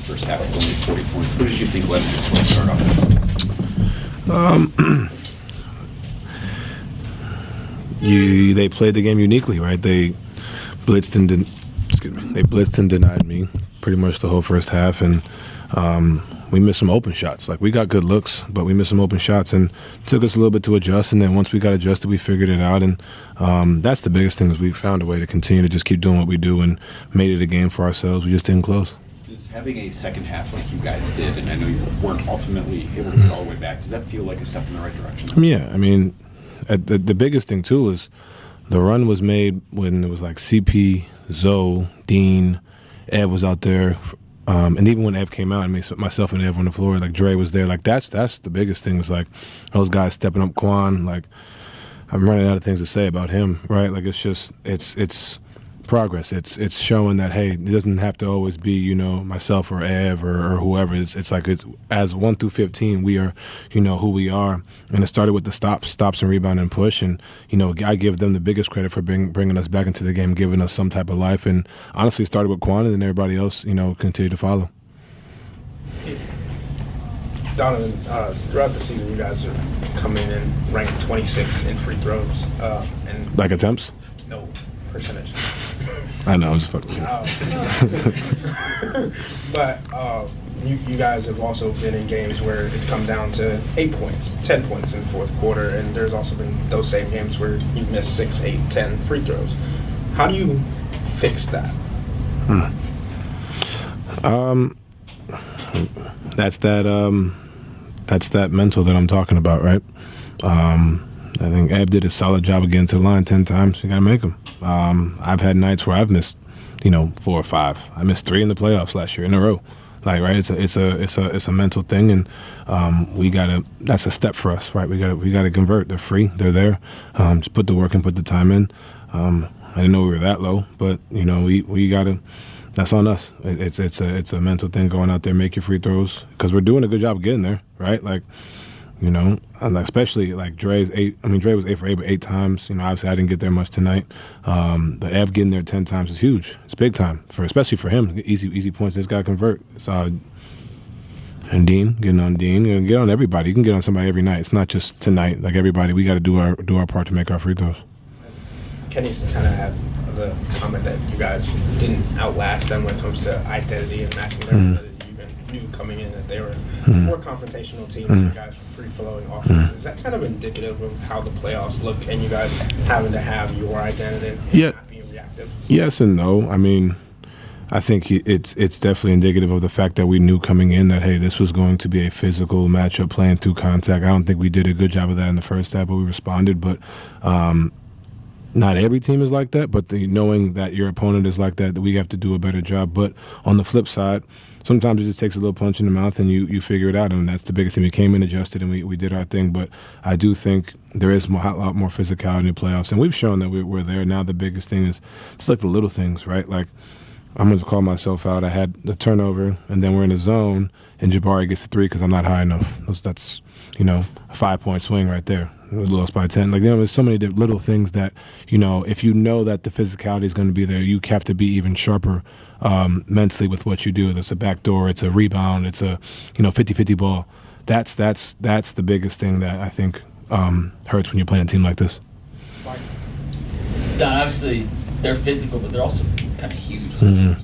first half with only 40 points. What did you think led to the slow start offensively? They played the game uniquely, right? They blitzed and denied me pretty much the whole first half, and we missed some open shots. Like, we got good looks, but we missed some open shots, and it took us a little bit to adjust. And then once we got adjusted, we figured it out. And that's the biggest thing, is we found a way to continue to just keep doing what we do and made it a game for ourselves. We just didn't close. Does having a second half like you guys did, and I know you weren't ultimately able to get all the way back, does that feel like a step in the right direction? Yeah, I mean, the biggest thing too is the run was made when it was like CP, Zoe, Dean, Ev was out there. And even when Ev came out, myself and Ev on the floor, like Dre was there. Like, that's the biggest thing, is like those guys stepping up. Quan, like, I'm running out of things to say about him, right? Like, it's just it's progress. It's showing that, hey, it doesn't have to always be, myself or Ev or whoever. It's like, it's as 1 through 15, we are, who we are. And it started with the stops and rebound and push. And I give them the biggest credit for bringing us back into the game, giving us some type of life. And honestly, it started with Quan, and then everybody else, continued to follow. Donovan, throughout the season, you guys are coming in ranked 26 in free throws. And like attempts? No, percentage. I know, I'm just fucking But you guys have also been in games where it's come down to 8 points, 10 points in the fourth quarter, and there's also been those same games where you've missed 6, 8, 10 free throws. How do you fix that? That's that mental that I'm talking about, right? I think Ab did a solid job of getting to the line 10 times. You got to make them. I've had nights where I've missed, 4 or 5. I missed 3 in the playoffs last year in a row. Like, right? It's a mental thing, and we gotta. That's a step for us, right? We gotta convert. They're free. They're there. Just put the work and put the time in. I didn't know we were that low, but we gotta. That's on us. It's a mental thing. Going out there, make your free throws, because we're doing a good job of getting there, right? Like, and especially like Dre's 8. I mean, Dre was 8 for 8, but 8 times. Obviously I didn't get there much tonight. But Ev getting there 10 times is huge. It's big time especially for him. Easy points. They just got to convert. And Dean, getting on Dean, get on everybody. You can get on somebody every night. It's not just tonight. Like, everybody, we got to do our part to make our free throws. Kenny's kind of had the comment that you guys didn't outlast them when it comes to identity and matching them. That you knew coming in that they were more confrontational teams. You guys free-flowing offense. Is that kind of indicative of how the playoffs look, and you guys having to have your identity and not being reactive? Yes and no. I mean, I think it's definitely indicative of the fact that we knew coming in that, hey, this was going to be a physical matchup playing through contact. I don't think we did a good job of that in the first half, but we responded. But not every team is like that, but knowing that your opponent is like that we have to do a better job. But on the flip side, sometimes it just takes a little punch in the mouth and you figure it out, and that's the biggest thing. We came in, adjusted, and we did our thing. But I do think there is a lot more physicality in the playoffs, and we've shown that we're there. Now the biggest thing is just like the little things, right? Like, I'm going to call myself out. I had the turnover, and then we're in the zone, and Jabari gets the 3 because I'm not high enough. That's a 5-point swing right there. We lost by 10. Like, there's so many little things that, if you know that the physicality is going to be there, you have to be even sharper mentally with what you do. It's a backdoor, it's a rebound, it's a 50-50 ball. That's the biggest thing that I think hurts when you're playing a team like this. Don, obviously they're physical, but they're also kind of huge. I mean,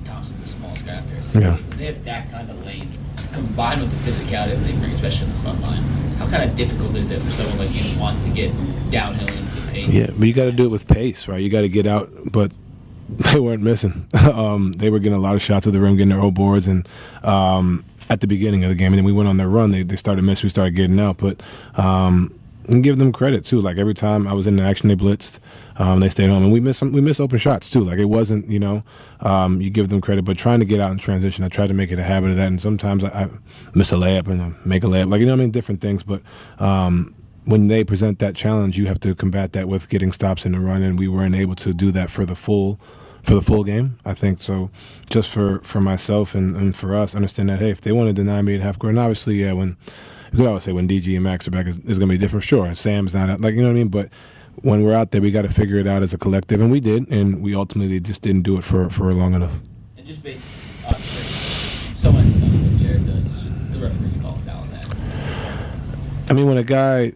Thompson's the smallest guy out there. So when they have that kind of length combined with the physicality that they bring, especially in the front line, how kind of difficult is it for someone like you who wants to get downhill into the paint? Yeah, but you got to do it with pace, right? You got to get out, but they weren't missing. They were getting a lot of shots at the rim, getting their old boards, and at the beginning of the game, and then we went on their run. They started missing, we started getting out, but and give them credit too. Like, every time I was in the action, they blitzed. They stayed home, and we missed open shots too. Like, it wasn't, you give them credit, but trying to get out in transition, I tried to make it a habit of that. And sometimes I miss a layup and I make a layup, like, different things. But when they present that challenge, you have to combat that with getting stops in the run, and we weren't able to do that for the full game, I think. So just for myself and for us, understand that, hey, if they want to deny me at half court, and obviously, yeah, when you could always say when DG and Max are back, is going to be different. Sure, and Sam's not out, like, you know what I mean? But when we're out there, we got to figure it out as a collective, and we did, and we ultimately just didn't do it for long enough. And just based on someone has done what Jared does, should the referees call a foul on that? I mean, when a guy,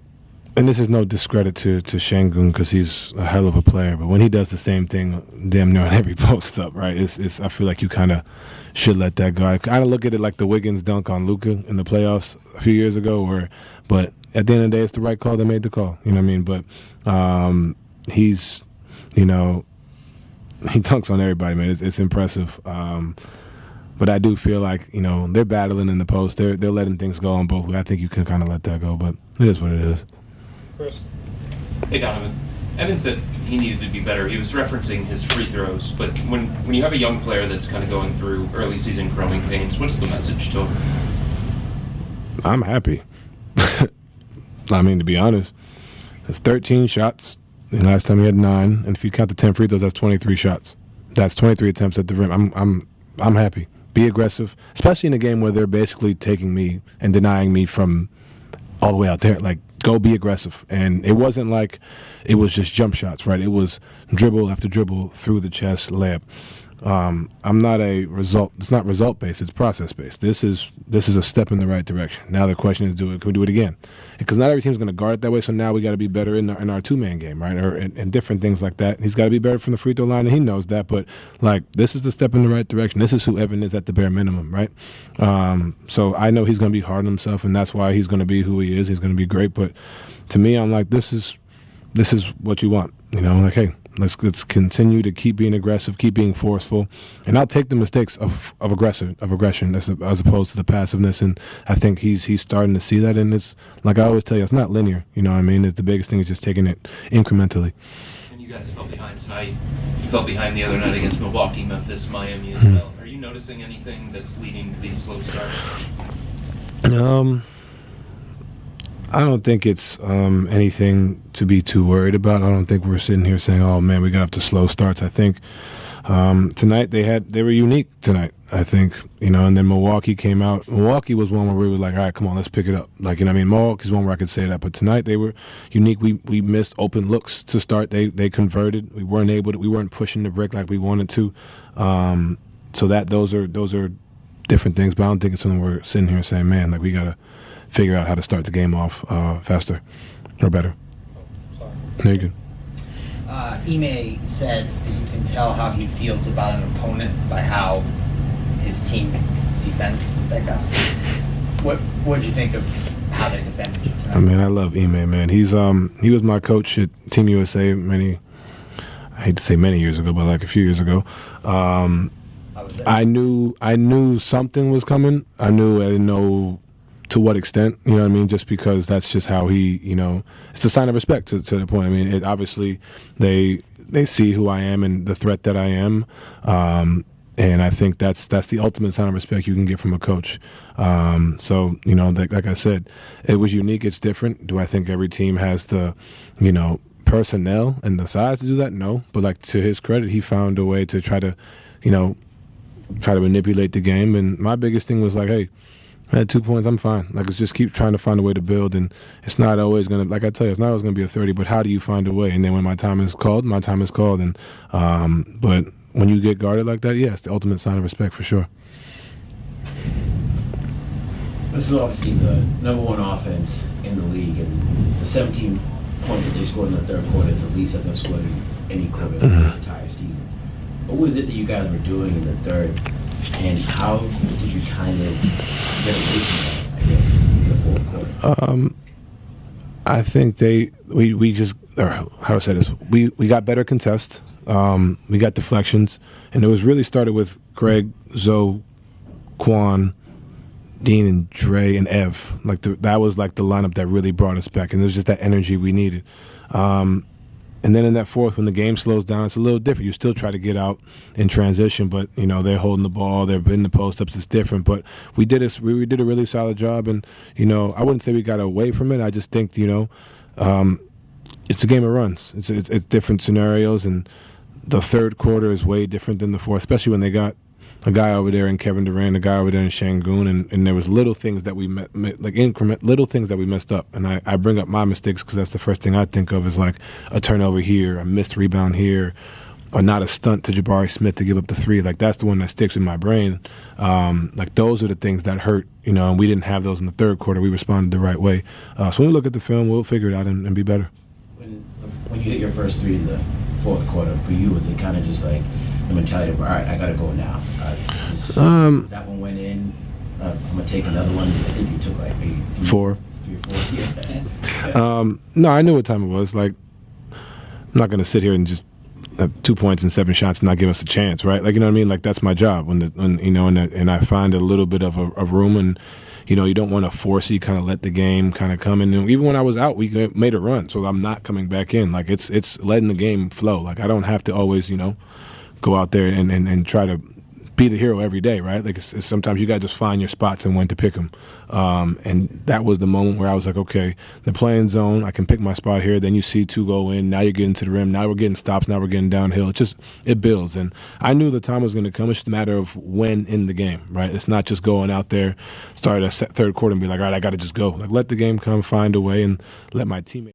and this is no discredit to Şengün because he's a hell of a player, but when he does the same thing damn near on every post up, right? It's I feel like you kind of should let that go. I kind of look at it like the Wiggins dunk on Luka in the playoffs a few years ago, but at the end of the day, it's the right call. They made the call. You know what I mean? But he's, he dunks on everybody, man. It's impressive. But I do feel like, they're battling in the post. They're letting things go on both. I think you can kind of let that go, but it is what it is. Chris. Hey, Donovan. Evan said he needed to be better. He was referencing his free throws, but when you have a young player that's kind of going through early season growing pains, what's the message to him? I'm happy. I mean, to be honest, that's 13 shots. The last time he had 9, and if you count the 10 free throws, that's 23 shots. That's 23 attempts at the rim. I'm happy. Be aggressive, especially in a game where they're basically taking me and denying me from all the way out there. Like, go be aggressive. And it wasn't like it was just jump shots, right? It was dribble after dribble through the chest, layup. I'm not it's not result based, it's process based. This is a step in the right direction. Now the question is, can we do it again? Because not every team's going to guard it that way, so now we got to be better in our two-man game, right? And different things like that. He's got to be better from the free throw line, and he knows that, but like, this is the step in the right direction. This is who Evan is at the bare minimum, right? So I know he's going to be hard on himself, and that's why he's going to be who he is. He's going to be great, but to me, I'm like, this is what you want, like, hey, let's continue to keep being aggressive, keep being forceful, and I'll take the mistakes of aggression as opposed to the passiveness. And I think he's starting to see that, and it's like I always tell you, it's not linear. You know what I mean? It's the biggest thing is just taking it incrementally. And you guys fell behind tonight. You fell behind the other night against Milwaukee, Memphis, Miami as well. Are you noticing anything that's leading to these slow starts? I don't think it's anything to be too worried about. I don't think we're sitting here saying, "Oh man, we got off to slow starts." I think tonight they were unique tonight. I think and then Milwaukee came out. Milwaukee was one where we were like, "All right, come on, let's pick it up." Like Milwaukee's one where I could say that. But tonight they were unique. We missed open looks to start. They converted. We weren't pushing the brick like we wanted to. So those are different things. But I don't think it's something we're sitting here saying, "Man, like we gotta figure out how to start the game off faster or better." No, you good. Ime said that you can tell how he feels about an opponent by how his team defends that guy. What did you think of how they defended you tonight? I mean, I love Ime, man. He was my coach at Team USA I hate to say many years ago, but like a few years ago. I knew something was coming. I didn't know to what extent, you know what I mean? Just because that's just how he, it's a sign of respect to the point. I mean, obviously they see who I am and the threat that I am. And I think that's the ultimate sign of respect you can get from a coach. So, like I said, it was unique. It's different. Do I think every team has the, personnel and the size to do that? No. But like, to his credit, he found a way to try to manipulate the game. And my biggest thing was like, hey, I had 2 points, I'm fine. Like, let's just keep trying to find a way to build. And it's not always going to, like I tell you, it's not always going to be a 30, but how do you find a way? And then when my time is called, my time is called. And but when you get guarded like that, yeah, it's the ultimate sign of respect for sure. This is obviously the number one offense in the league, and the 17 points that they scored in the third quarter is the least that they've scored in any quarter of the entire season. What was it that you guys were doing in the third? And how did you kind of get away from that, I guess, in the fourth quarter? I think we just, or how do I say this? We got better contests. We got deflections. And it was really started with Greg, Zoe, Quan, Dean, and Dre, and Ev. That was like the lineup that really brought us back. And it was just that energy we needed. And then in that fourth, when the game slows down, it's a little different. You still try to get out in transition, but they're holding the ball, they're in the post-ups. It's different. But we did a really solid job, and I wouldn't say we got away from it. I just think it's a game of runs. It's different scenarios, and the third quarter is way different than the fourth, especially when they got a guy over there in Kevin Durant, a guy over there in Şengün, and there was little things that we little things that we messed up. And I bring up my mistakes because that's the first thing I think of is like a turnover here, a missed rebound here, or not a stunt to Jabari Smith to give up the three. Like, that's the one that sticks in my brain. Like, those are the things that hurt, and we didn't have those in the third quarter. We responded the right way. So when we look at the film, we'll figure it out and be better. When you hit your first three in the fourth quarter, for you, was it kind of just like the mentality of, all right, I got to go now? That one went in. I'm going to take another one. I think you took like maybe three or four. Yeah. No, I knew what time it was. Like, I'm not going to sit here and just have 2 points and 7 shots and not give us a chance, right? Like, you know what I mean? Like, that's my job. And I find a little bit of room, and you don't want to force it. You kind of let the game kind of come in. And even when I was out, we made a run, so I'm not coming back in. Like, it's letting the game flow. Like, I don't have to always go out there and try to be the hero every day, right? Like, it's sometimes you got to just find your spots and when to pick them. And that was the moment where I was like, okay, the playing zone, I can pick my spot here. Then you see 2 go in. Now you're getting to the rim. Now we're getting stops. Now we're getting downhill. It builds. And I knew the time was going to come. It's just a matter of when in the game, right? It's not just going out there, start a third quarter and be like, all right, I got to just go. Like, let the game come, find a way, and let my teammates.